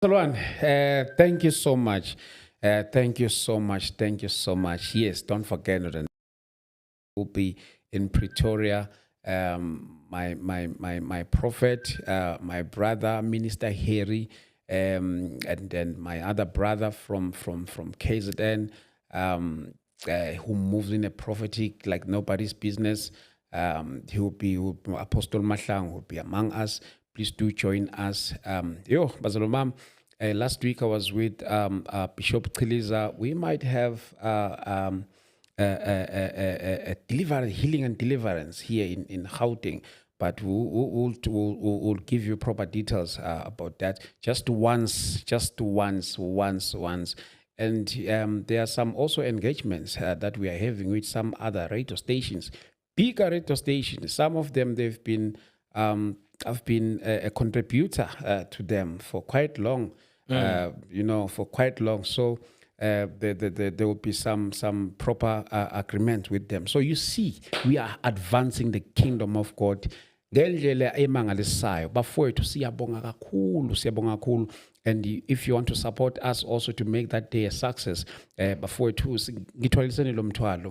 Salwan, thank you so much. Thank you so much. Thank you so much. Yes, don't forget that will be in Pretoria. My prophet, my brother, Minister Harry, and then my other brother from KZN, who moves in a prophetic like nobody's business. Apostle Mashang will be among us. Please do join us. Bazalomam. Last week I was with Bishop Kiliza. We might have healing and deliverance here in Gauteng, but we'll give you proper details about that. Just once. And there are some also engagements that we are having with some other radio stations, bigger radio stations. Some of them I've been a contributor to them for quite long. For quite long. So there will be some proper agreement with them. So you see, we are advancing the kingdom of God. Ngendlela emangalisayo bafowethu siyabonga kakhulu. And if you want to support us also to make that day a success, bafowethu ngithwalisene lo mthwalo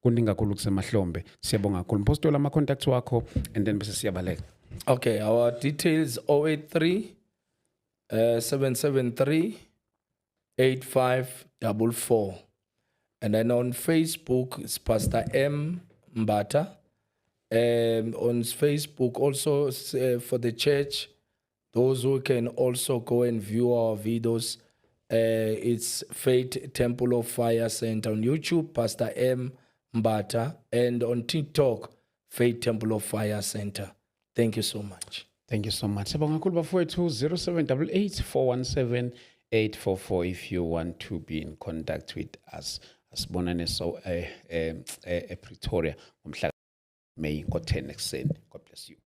kuningi kakhulu kusemahlombe. Siyabonga kakhulu. Mpostole ama contacts wakho and then bese siyabaleka. Okay, our details 083 773 8544. And then on Facebook, it's Pastor M. Mbata. On Facebook, also for the church, those who can also go and view our videos, it's Faith Temple of Fire Center. On YouTube, Pastor M. Mbata. And on TikTok, Faith Temple of Fire Center. Thank you so much. Thank you so much. Siyabonga kakhulu bafowethu 0788 417 844 if you want to be in contact with us. Asibonane so Pretoria ngomhla May ngo-10 ekuseni. God bless you.